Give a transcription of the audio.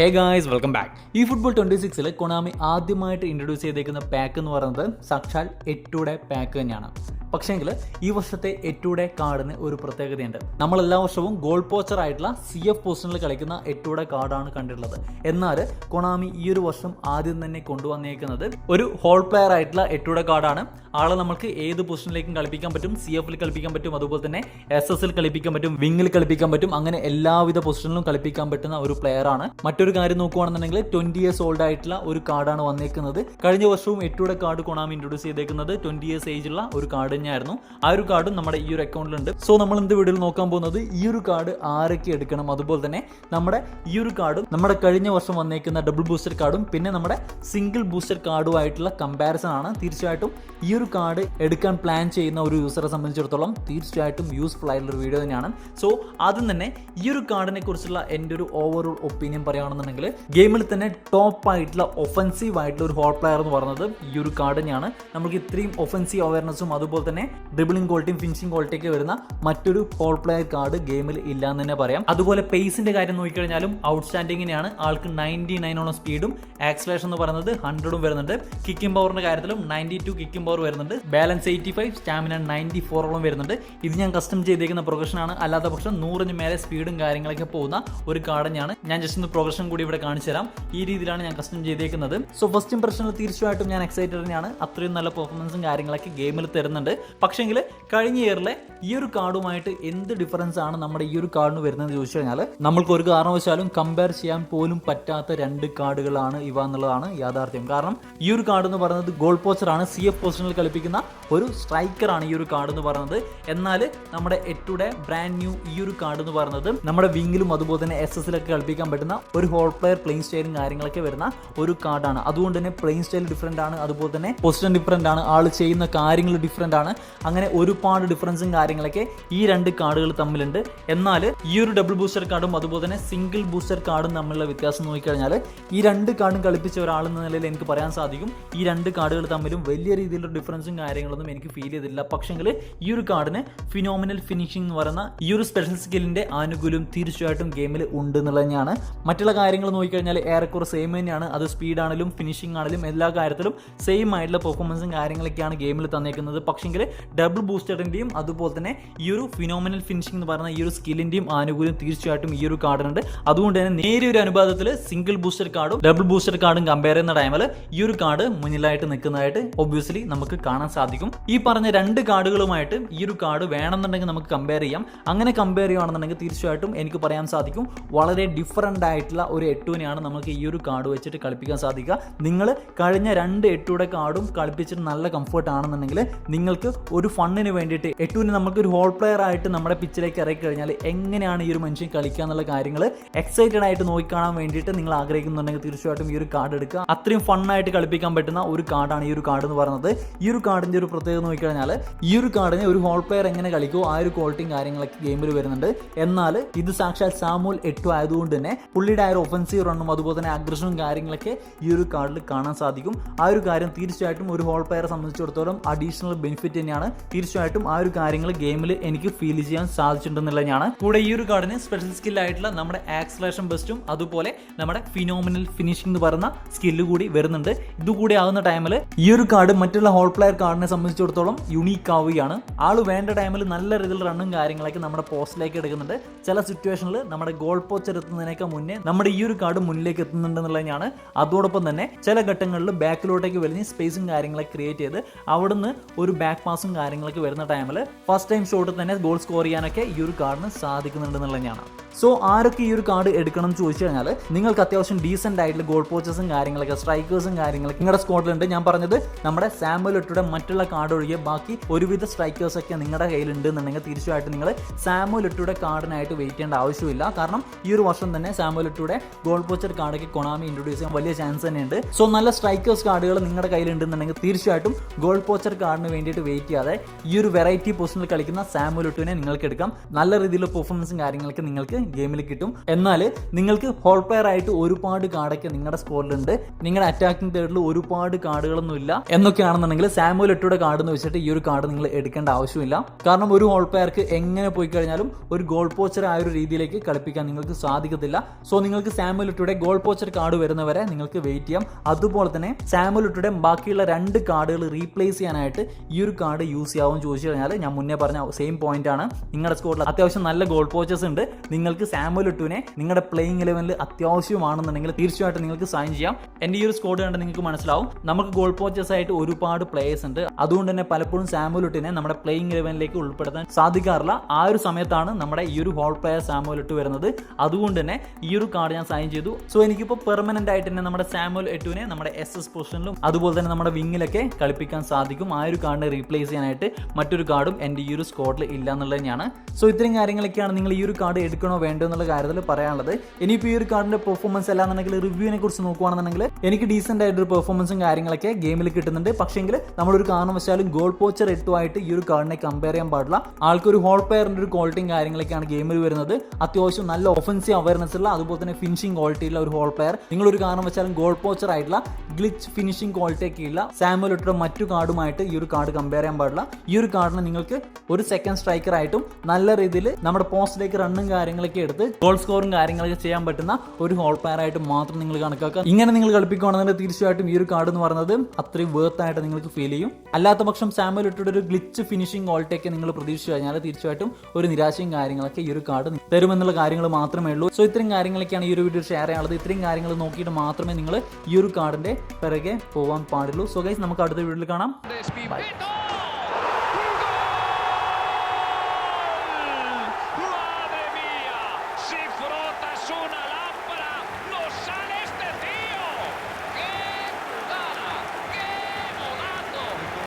Hey guys, welcome back. ഈ football 26-ൽ കൊണാമി ആദ്യമായിട്ട് introduce ചെയ്തേക്കുന്ന പാക്ക് എന്ന് പറയുന്നത് സാക്ഷാൽ എട്ടുടെ പാക്ക് തന്നെയാണ്. പക്ഷേങ്കിൽ ഈ വർഷത്തെ എട്ടുടെ കാർഡിന് ഒരു പ്രത്യേകതയുണ്ട്. നമ്മൾ എല്ലാ വർഷവും ഗോൾ പോച്ചർ ആയിട്ടുള്ള CF പൊസിഷനിൽ കളിക്കുന്ന എട്ടുടെ കാർഡാണ് കണ്ടിട്ടുള്ളത്. എന്നാൽ കൊണാമി ഈ ഒരു വർഷം ആദ്യം തന്നെ കൊണ്ടുവന്നേക്കുന്നത് ഒരു ഹോൾ പ്ലെയർ ആയിട്ടുള്ള എട്ടുടെ കാർഡാണ്. ആളെ നമുക്ക് ഏത് പൊസിഷനിലേക്കും കളിപ്പിക്കാൻ പറ്റും. CFൽ കളിപ്പിക്കാൻ പറ്റും, അതുപോലെ തന്നെ SS കളിപ്പിക്കാൻ പറ്റും, വിങ്ങിൽ കളിപ്പിക്കാൻ പറ്റും. അങ്ങനെ എല്ലാവിധ പൊസിഷനിലും കളിപ്പിക്കാൻ പറ്റുന്ന ഒരു പ്ലെയർ ആണ്. മറ്റൊരു കാര്യം നോക്കുകയാണെന്നുണ്ടെങ്കിൽ 20 years ഓൾഡ് ആയിട്ടുള്ള ഒരു കാർഡാണ് വന്നേക്കുന്നത്. കഴിഞ്ഞ വർഷവും എട്ടുടെ കാർഡ് കൊണാമി ഇൻട്രൊഡ്യൂസ് ചെയ്തേക്കുന്നത് 20 years ഏജുള്ള ഒരു കാർഡ് തന്നെയായിരുന്നു. ആ ഒരു കാർഡും നമ്മുടെ ഈ ഒരു അക്കൗണ്ടിലുണ്ട്. സോ നമ്മൾ എന്ത് വീഡിയോയിൽ നോക്കാൻ പോകുന്നത് ഈ ഒരു കാർഡ് ആരൊക്കെ എടുക്കണം, അതുപോലെ തന്നെ നമ്മുടെ ഈ ഒരു കാർഡും നമ്മുടെ കഴിഞ്ഞ വർഷം വന്നേക്കുന്ന ഡബിൾ ബൂസ്റ്റർ കാർഡും പിന്നെ നമ്മുടെ സിംഗിൾ ബൂസ്റ്റർ കാർഡുമായിട്ടുള്ള കമ്പാരിസൺ ആണ്. തീർച്ചയായിട്ടും ഈ ഒരു കാർഡ് എടുക്കാൻ പ്ലാൻ ചെയ്യുന്ന ഒരു യൂസറെ സംബന്ധിച്ചിടത്തോളം തീർച്ചയായിട്ടും യൂസ്ഫുൾ ആയിട്ടുള്ള ഒരു വീഡിയോ തന്നെയാണ്. സോ ആദ്യം തന്നെ ഈ ഒരു കാർഡിനെ കുറിച്ചുള്ള എൻ്റെ ഒരു ഓവറോൾ ഒപ്പീനിയൻ പറയുകയാണെന്നുണ്ടെങ്കിൽ ഗെയിമിൽ തന്നെ ടോപ്പ് ആയിട്ടുള്ള ഒഫൻസീവ് ആയിട്ടുള്ള ഒരു ഹോൾ പ്ലെയർ എന്ന് പറയുന്നത് ഈ ഒരു കാർഡ് തന്നെയാണ്. നമുക്ക് ഇത്രയും ഒഫൻസീവ് അവയർനെസ്സും അതുപോലെ തന്നെ ഡ്രിബിളിംഗ് ക്വാളിറ്റിയും ഫിനിഷിംഗ് ക്വാളിറ്റിയൊക്കെ വരുന്ന മറ്റൊരു ഹോൾ പ്ലെയർ കാർഡ് ഗെയിമിൽ ഇല്ല എന്ന് തന്നെ പറയാം. അതുപോലെ പേസിന്റെ കാര്യം നോക്കിക്കഴിഞ്ഞാലും ഔട്ട്സ്റ്റാൻഡിങ്ങിനെയാണ്. ആൾക്ക് 99 സ്പീഡും ആക്സലേഷൻ എന്ന് പറയുന്നത് 100 വരുന്നുണ്ട്. കിക്കിംഗ് പവറിന്റെ കാര്യത്തിലും 92 കിക്കിംഗ് പവർ വരുന്നുണ്ട്. ബാലൻസ് 85, സ്റ്റാമിന 94 വരുന്നുണ്ട്. ഇത് ഞാൻ കസ്റ്റം ചെയ്തേക്കുന്ന പ്രൊഗ്രഷനാണ്. അല്ലാത്ത പക്ഷം 100 മേലെ സ്പീഡും കാര്യങ്ങളൊക്കെ പോകുന്ന ഒരു കാർഡ് തന്നെയാണ്. ഞാൻ ജസ്റ്റ് ഒന്ന് പ്രൊഗ്രഷൻ കൂടി ഇവിടെ കാണിച്ചു തരാം. ഈ രീതിയിലാണ് ഞാൻ കസ്റ്റം ചെയ്തേക്കുന്നത്. സോ ഫസ്റ്റ് ഇംപ്രഷനിൽ തീർച്ചയായിട്ടും ഞാൻ എക്സൈറ്റഡ് തന്നെയാണ്. അത്രയും നല്ല പെർഫോമൻസും കാര്യങ്ങളൊക്കെ ഗെയിമിൽ തരുന്നുണ്ട്. പക്ഷേങ്കിൽ കഴിഞ്ഞ ഇയറിലെ ഈ ഒരു കാർഡുമായിട്ട് എന്ത് ഡിഫറൻസ് ആണ് നമ്മുടെ ഈ ഒരു കാർഡിന് വരുന്നതെന്ന് ചോദിച്ചു കഴിഞ്ഞാൽ നമ്മൾക്ക് ഒരു കാരണവശാലും കമ്പയർ ചെയ്യാൻ പോലും പറ്റാത്ത രണ്ട് കാർഡുകളാണ് ഇവ എന്നുള്ളതാണ് യാഥാർത്ഥ്യം. കാരണം ഈ ഒരു കാർഡ് എന്ന് പറയുന്നത് ഗോൾ പോച്ചറാണ്. CF പൊസിഷനിൽ കളിപ്പിക്കുന്ന ഒരു സ്ട്രൈക്കറാണ് ഈ ഒരു കാർഡ് എന്ന് പറയുന്നത്. എന്നാൽ നമ്മുടെ എട്ടുടെ ബ്രാൻഡ് ന്യൂ ഈ ഒരു കാർഡ് എന്ന് പറയുന്നത് നമ്മുടെ വിങ്ങിലും അതുപോലെ തന്നെ SSലൊക്കെ കളിപ്പിക്കാൻ പറ്റുന്ന ഒരു ഹോൾ പ്ലെയർ പ്ലേയിങ് സ്റ്റൈലും കാര്യങ്ങളൊക്കെ വരുന്ന ഒരു കാർഡാണ്. അതുകൊണ്ട് തന്നെ പ്ലേയിങ് സ്റ്റൈൽ ഡിഫറെന്റ് ആണ്, അതുപോലെ തന്നെ പൊസിഷൻ ഡിഫറെന്റ് ആണ്, ആൾ ചെയ്യുന്ന കാര്യങ്ങൾ ഡിഫറെന്റ് ആണ്. അങ്ങനെ ഒരുപാട് ഡിഫറൻസും കാര്യങ്ങളൊക്കെ ഈ രണ്ട് കാർഡുകൾ തമ്മിലുണ്ട്. എന്നാൽ ഈ ഒരു ഡബിൾ ബൂസ്റ്റർ കാർഡും അതുപോലെ തന്നെ സിംഗിൾ ബൂസ്റ്റർ കാർഡും തമ്മിലുള്ള വ്യത്യാസം നോക്കിക്കഴിഞ്ഞാൽ ഈ രണ്ട് കാർഡും കളിപ്പിച്ച ഒരാളെന്ന നിലയിൽ എനിക്ക് പറയാൻ സാധിക്കും ഈ രണ്ട് കാർഡുകൾ തമ്മിലും വലിയ രീതിയിലുള്ള ഡിഫറൻസും കാര്യങ്ങളൊന്നും എനിക്ക് ഫീൽ ചെയ്തില്ല. പക്ഷെങ്കിൽ ഈ ഒരു കാർഡിന് ഫിനോമിനൽ ഫിനിഷിംഗ് എന്ന് പറയുന്ന ഈ ഒരു സ്പെഷ്യൽ സ്കില്ലിന്റെ ആനുകൂല്യം തീർച്ചയായിട്ടും ഗെയിമിൽ ഉണ്ട് എന്നുള്ളത് തന്നെയാണ്. മറ്റുള്ള കാര്യങ്ങൾ നോക്കിക്കഴിഞ്ഞാൽ ഏറെക്കുറെ സെയിം തന്നെയാണ്. അത് സ്പീഡാണെങ്കിലും ഫിനിഷിംഗ് ആണെങ്കിലും എല്ലാ കാര്യത്തിലും സെയിം ആയിട്ടുള്ള പെർഫോമൻസും കാര്യങ്ങളൊക്കെയാണ് ഗെയിമിൽ തന്നേക്കുന്നത്. പക്ഷെങ്കിൽ ഡബിൾ ബൂസ്റ്ററിന്റെയും അതുപോലെ തന്നെ ഈ ഒരു ഫിനോമിനൽ ഫിനിഷിംഗ് എന്ന് പറയുന്ന ഈ ഒരു സ്കില്ലിന്റെയും ആനുകൂല്യം തീർച്ചയായിട്ടും ഈ ഒരു കാർഡിനുണ്ട്. അതുകൊണ്ട് തന്നെ നേരിയൊരു അനുപാതത്തിൽ സിംഗിൾ ബൂസ്റ്റർ കാർഡും ഡബിൾ ബൂസ്റ്റർ കാർഡും കമ്പയർ ചെയ്യുന്ന ടൈമിൽ ഈ ഒരു കാർഡ് മുന്നിലായിട്ട് നിൽക്കുന്നതായിട്ട് ഒബ്വിയസ്ലി നമുക്ക് കാണാൻ സാധിക്കും. ഈ പറഞ്ഞ രണ്ട് കാർഡുകളുമായിട്ട് ഈ ഒരു കാർഡ് വേണമെന്നുണ്ടെങ്കിൽ നമുക്ക് കമ്പയർ ചെയ്യാം. അങ്ങനെ കമ്പയർ ചെയ്യുകയാണെന്നുണ്ടെങ്കിൽ തീർച്ചയായിട്ടും എനിക്ക് പറയാൻ സാധിക്കും വളരെ ഡിഫറൻ്റ് ആയിട്ടുള്ള ഒരു എട്ടുവിനെയാണ് നമുക്ക് ഈ ഒരു കാർഡ് വെച്ചിട്ട് കളിപ്പിക്കാൻ സാധിക്കുക. നിങ്ങൾ കഴിഞ്ഞ രണ്ട് എട്ടുയുടെ കാർഡും കളിപ്പിച്ചിട്ട് നല്ല കംഫർട്ട് ആണെന്നുണ്ടെങ്കിൽ നിങ്ങൾക്ക് ഒരു ഫണ്ണിന് വേണ്ടിയിട്ട് എട്ടുവിന് നമുക്ക് ഒരു ഹോൾ പ്ലെയർ ആയിട്ട് നമ്മുടെ പിച്ചിലേക്ക് ഇറക്കി കഴിഞ്ഞാൽ എങ്ങനെയാണ് ഈ ഒരു മനുഷ്യൻ കളിക്കുക എന്നുള്ള കാര്യങ്ങൾ എക്സൈറ്റഡ് ആയിട്ട് നോക്കിക്കാണാൻ വേണ്ടിയിട്ട് നിങ്ങൾ ആഗ്രഹിക്കുന്നുണ്ടെങ്കിൽ തീർച്ചയായിട്ടും ഈ ഒരു കാർഡ് എടുക്കുക. അത്രയും ഫണ്ണായിട്ട് കളിപ്പിക്കാൻ പറ്റുന്ന ഒരു കാർഡാണ് ഈ ഒരു കാർഡ് എന്ന് പറയുന്നത്. ഈ ഒരു കാർഡിന്റെ ഒരു പ്രത്യേകത നോക്കിക്കഴിഞ്ഞാൽ ഈ ഒരു കാർഡിന് ഒരു ഹോൾ പ്ലെയർ എങ്ങനെ കളിക്കുമോ ആ ഒരു ക്വാളിറ്റിയും കാര്യങ്ങളൊക്കെ ഗെയിമിൽ വരുന്നുണ്ട്. എന്നാൽ ഇത് സാക്ഷാൽ സാമുൽ എട്ടു ആയതുകൊണ്ട് തന്നെ പുള്ളിയുടെ ആ ഒരു ഒഫൻസീവ് റണ്ണും അതുപോലെ തന്നെ അഗ്രഷനും കാര്യങ്ങളൊക്കെ ഈ ഒരു കാർഡിൽ കാണാൻ സാധിക്കും. ആ ഒരു കാര്യം തീർച്ചയായിട്ടും ഒരു ഹോൾ പ്ലെയറെ സംബന്ധിച്ചിടത്തോളം അഡീഷണൽ ബെനിഫിറ്റ് തന്നെയാണ്. തീർച്ചയായിട്ടും ആ ഒരു കാര്യങ്ങൾ ഗെയിമിൽ എനിക്ക് ഫീൽ ചെയ്യാൻ സാധിച്ചിട്ടുണ്ടെന്നുള്ളതാണ്. കൂടെ ഈ ഒരു കാർഡിന് സ്പെഷ്യൽ സ്കിൽ ആയിട്ടുള്ള നമ്മുടെ ആക്സലേഷൻ ബെസ്റ്റും അതുപോലെ നമ്മുടെ ഫിനോമിനൽ ഫിനിഷിംഗ് എന്ന് പറയുന്ന സ്കില്ല് കൂടി വരുന്നുണ്ട്. ഇതുകൂടി ആകുന്ന ടൈമിൽ ഈ ഒരു കാർഡ് മറ്റുള്ള ഹോൾ പ്ലെയർ കാർഡിനെ സംബന്ധിച്ചിടത്തോളം യുണീക്ക് ആവുകയാണ്. ആള് വേണ്ട ടൈമിൽ നല്ല രീതിയിൽ റണ്ണും കാര്യങ്ങളൊക്കെ നമ്മുടെ പോസ്റ്റിലേക്ക് എടുക്കുന്നുണ്ട്. ചില സിറ്റുവേഷനിൽ നമ്മുടെ ഗോൾ പോസ്റ്റ് എത്തുന്നതിനേക്കാൾ മുന്നേ നമ്മുടെ ഈ ഒരു കാർഡ് മുന്നിലേക്ക് എത്തുന്നുണ്ട് എന്നുള്ളതാണ്. അതോടൊപ്പം തന്നെ ചില ഘട്ടങ്ങളിൽ ബാക്കിലോട്ടേക്ക് വലിഞ്ഞ് സ്പേസും കാര്യങ്ങളൊക്കെ ക്രിയേറ്റ് ചെയ്ത് അവിടുന്ന് ഒരു ബാക്ക് പാസും കാര്യങ്ങളൊക്കെ വരുന്ന ടൈമിൽ ഫസ്റ്റ് ടൈം ഷോട്ടിൽ തന്നെ ഗോൾ സ്കോർ ചെയ്യാനൊക്കെ ഈ ഒരു കാർഡിന് സാധിക്കുന്നുണ്ട് എന്നുള്ളതാണ്. സോ ആരൊക്കെ ഈ ഒരു കാർഡ് എടുക്കണം എന്ന് ചോദിച്ചു കഴിഞ്ഞാൽ നിങ്ങൾക്ക് അത്യാവശ്യം ഡീസെന്റ് ആയിട്ടുള്ള ഗോൾ പോച്ചേഴ്സും കാര്യങ്ങളൊക്കെ സ്ട്രൈക്കേഴ്സും കാര്യങ്ങളൊക്കെ നിങ്ങളുടെ സ്ക്വാഡിലുണ്ട്. ഞാൻ പറഞ്ഞത് നമ്മുടെ സാമുൽ എട്ടുയുടെ മറ്റുള്ള കാർഡ് ഒഴികെ ബാക്കി ഒരുവിധ സ്ട്രൈക്കേഴ്സ് ഒക്കെ നിങ്ങളുടെ കയ്യിലുണ്ട് എന്നുണ്ടെങ്കിൽ തീർച്ചയായിട്ടും നിങ്ങൾ സാമുൽ എട്ടുയുടെ കാർഡിനായിട്ട് വെയിറ്റ് ചെയ്യേണ്ട ആവശ്യമില്ല. കാരണം ഈ ഒരു വർഷം തന്നെ സാമുൽ എട്ടുയുടെ ഗോൾ പോച്ചർ കാർഡൊക്കെ കൊണാമി ഇൻട്രൊഡ്യൂസ് ചെയ്യാൻ വലിയ ചാൻസ് തന്നെയുണ്ട്. സോ നല്ല സ്ട്രൈക്കേഴ്സ് കാർഡുകൾ നിങ്ങളുടെ കയ്യിലുണ്ടെന്നുണ്ടെങ്കിൽ തീർച്ചയായിട്ടും ഗോൾ പോച്ചർ കാർഡിന് വേണ്ടിയിട്ട് വെയിറ്റ് ചെയ്യാതെ ഈ ഒരു വെറൈറ്റി പൊസിഷനിൽ കളിക്കുന്ന സാമുൽ എട്ടുവിനെ നിങ്ങൾക്ക് എടുക്കാം. നല്ല രീതിയിലുള്ള പെർഫോമൻസും കാര്യങ്ങളൊക്കെ നിങ്ങൾക്ക് ഗെയിമിൽ കിട്ടും. എന്നാൽ നിങ്ങൾക്ക് ഹോൾ പ്ലെയർ ആയിട്ട് ഒരുപാട് കാർഡൊക്കെ നിങ്ങളുടെ സ്കോറിലുണ്ട്, നിങ്ങളുടെ അറ്റാക്കിംഗ് തേർഡിൽ ഒരുപാട് കാർഡുകളൊന്നും ഇല്ല എന്നൊക്കെയാണെന്നുണ്ടെങ്കിൽ സാമുവൽ എട്ടോയുടെ കാർഡ് എന്ന് വെച്ചിട്ട് ഈ ഒരു കാർഡ് നിങ്ങൾ എടുക്കേണ്ട ആവശ്യമില്ല. കാരണം ഒരു ഹോൾ പ്ലെയർക്ക് എങ്ങനെ പോയി കഴിഞ്ഞാലും ഒരു ഗോൾ പോച്ചർ ആ ഒരു രീതിയിലേക്ക് കളിപ്പിക്കാൻ നിങ്ങൾക്ക് സാധിക്കത്തില്ല. സോ നിങ്ങൾക്ക് സാമുവൽ എട്ടോയുടെ ഗോൾ പോച്ചർ കാർഡ് വരുന്നവരെ നിങ്ങൾക്ക് വെയിറ്റ് ചെയ്യാം. അതുപോലെ തന്നെ സാമുവൽ എട്ടോയുടെ ബാക്കിയുള്ള 2 കാർഡുകൾ റീപ്ലേസ് ചെയ്യാനായിട്ട് ഈ ഒരു കാർഡ് യൂസ് ചെയ്യാവും ചോദിച്ചു കഴിഞ്ഞാൽ ഞാൻ മുന്നേ പറഞ്ഞ സെയിം പോയിന്റ് ആണ്. നിങ്ങളുടെ സ്കോറിൽ അത്യാവശ്യം നല്ല ഗോൾ പോച്ചേഴ്സ് ഉണ്ട്, നിങ്ങൾക്ക് സാമുവൽ എട്ടോനെ നിങ്ങളുടെ പ്ലേയിങ് 11 അത്യാവശ്യമാണെന്നുണ്ടെങ്കിൽ തീർച്ചയായിട്ടും നിങ്ങൾക്ക് സൈൻ ചെയ്യാം. എൻ്റെ ഈ ഒരു സ്കോഡ് കണ്ട് നിങ്ങൾക്ക് മനസ്സിലാവും നമുക്ക് ഗോൾ പോച്ചേഴ്സ് ആയിട്ട് ഒരുപാട് പ്ലേയേഴ്സ് ഉണ്ട്. അതുകൊണ്ട് തന്നെ പലപ്പോഴും സാമുവൽ എട്ടോനെ നമ്മുടെ പ്ലേയിങ് 11ലേക്ക് ഉൾപ്പെടുത്താൻ സാധിക്കാറില്ല. ആ ഒരു സമയത്താണ് നമ്മുടെ ഈ ഒരു ഹോൾ പ്ലെയർ സാമുവൽ എട്ടോ വരുന്നത്. അതുകൊണ്ട് തന്നെ ഈ ഒരു കാർഡ് ഞാൻ സൈൻ ചെയ്തു. സോ എനിക്കിപ്പോൾ പെർമനന്റ് ആയിട്ട് തന്നെ നമ്മുടെ സാമുവൽ എട്ടോനെ നമ്മുടെ SS പൊസിഷനിലും അതുപോലെ തന്നെ നമ്മുടെ വിങ്ങിലൊക്കെ കളിപ്പിക്കാൻ സാധിക്കും. ആ ഒരു കാർഡിനെ റീപ്ലേസ് ചെയ്യാനായിട്ട് മറ്റൊരു കാർഡും എൻ്റെ ഈ ഒരു സ്കോഡിൽ ഇല്ല എന്നുള്ളത് തന്നെയാണ്. സോ ഇത്രയും കാര്യങ്ങളൊക്കെയാണ് നിങ്ങൾ ഈ ഒരു കാർഡ് എടുക്കണോ വേണ്ടോ എന്നുള്ള കാര്യത്തിൽ പറയാനുള്ളത്. ഇനിയിപ്പോൾ ഈ ഒരു കാർഡിന്റെ പെർഫോമൻസ് അല്ലാന്നുണ്ടെങ്കിൽ റിവ്യൂവിനെ കുറിച്ച് നോക്കുകയാണെന്നുണ്ടെങ്കിൽ എനിക്ക് ഡീസെന്റ് ആയിട്ടൊരു പെർഫോമൻസും കാര്യങ്ങളൊക്കെ ഗെയിമിൽ കിട്ടുന്നുണ്ട്. പക്ഷേങ്കിൽ നമ്മളൊരു കാരണവശാലും ഗോൾ പോച്ചർ 8 ആയിട്ട് ഈ ഒരു കാർഡിനെ കമ്പയർ ചെയ്യാൻ പാടില്ല. ആൾക്കൊരു ഹോൾ പ്ലെയറിന്റെ ഒരു ക്വാളിറ്റിയും കാര്യങ്ങളൊക്കെയാണ് ഗെയിമിൽ വരുന്നത്. അത്യാവശ്യം നല്ല ഒഫൻസീവ് അവയർനെസ് ഉള്ള അതുപോലെ തന്നെ ഫിനിഷിംഗ് ക്വാളിറ്റി ഉള്ള ഒരു ഹോൾ പ്ലെയർ. നിങ്ങളൊരു കാരണം വെച്ചാലും ഗോൾ പോച്ചർ ആയിട്ടുള്ള ഗ്ലിച്ച് ഫിനിഷിംഗ് ക്വാളിറ്റി ഒക്കെ ഉള്ള സാമുവൽ എട്ടോയുടെ മറ്റു കാർഡുമായിട്ട് ഈ ഒരു കാർഡ് കമ്പയർ ചെയ്യാൻ പാടില്ല. ഈ ഒരു കാർഡിന് നിങ്ങൾക്ക് ഒരു സെക്കൻഡ് സ്ട്രൈക്കർ ആയിട്ടും നല്ല രീതിയിൽ നമ്മുടെ പോസ്റ്റിലേക്ക് റണ്ണും കാര്യങ്ങളൊക്കെ എടുത്ത് ഗോൾ സ്കോറും കാര്യങ്ങളൊക്കെ ചെയ്യാൻ പറ്റുന്ന ഒരു ഹോൾ പ്ലെയർ ആയിട്ട് മാത്രം നിങ്ങൾ കണക്കാക്കുക. ഇങ്ങനെ നിങ്ങൾ കളിപ്പിക്കുകയാണെന്നുണ്ടെങ്കിൽ തീർച്ചയായിട്ടും ഈ ഒരു കാർഡ് എന്ന് പറയുന്നത് അത്രയും വേർത്ത് ആയിട്ട് നിങ്ങൾക്ക് ഫീൽ ചെയ്യും. അല്ലാത്ത പക്ഷം സാമുവൽ എട്ടോയുടെ ഒരു ഗ്ലിച്ച് ഫിനിഷിംഗ് ക്വാളിറ്റി ഒക്കെ നിങ്ങൾ പ്രതീക്ഷിച്ചു കഴിഞ്ഞാൽ തീർച്ചയായിട്ടും ഒരു നിരാശയും കാര്യങ്ങളൊക്കെ ഈ ഒരു കാർഡ് തരുമെന്നുള്ള കാര്യങ്ങൾ മാത്രമേ ഉള്ളൂ. സോ ഇത്രയും കാര്യങ്ങളൊക്കെയാണ് ഈ ഒരു വീഡിയോ ഷെയർ ചെയ്യാനുള്ളത്. ഇത്രയും കാര്യങ്ങൾ നോക്കിയിട്ട് മാത്രമേ നിങ്ങൾ ഈ ഒരു കാർഡിന്റെ പിറകെ പോകാൻ പാടുള്ളൂ. സോ ഗൈസ് നമുക്ക് അടുത്ത വീഡിയോയിൽ കാണാം.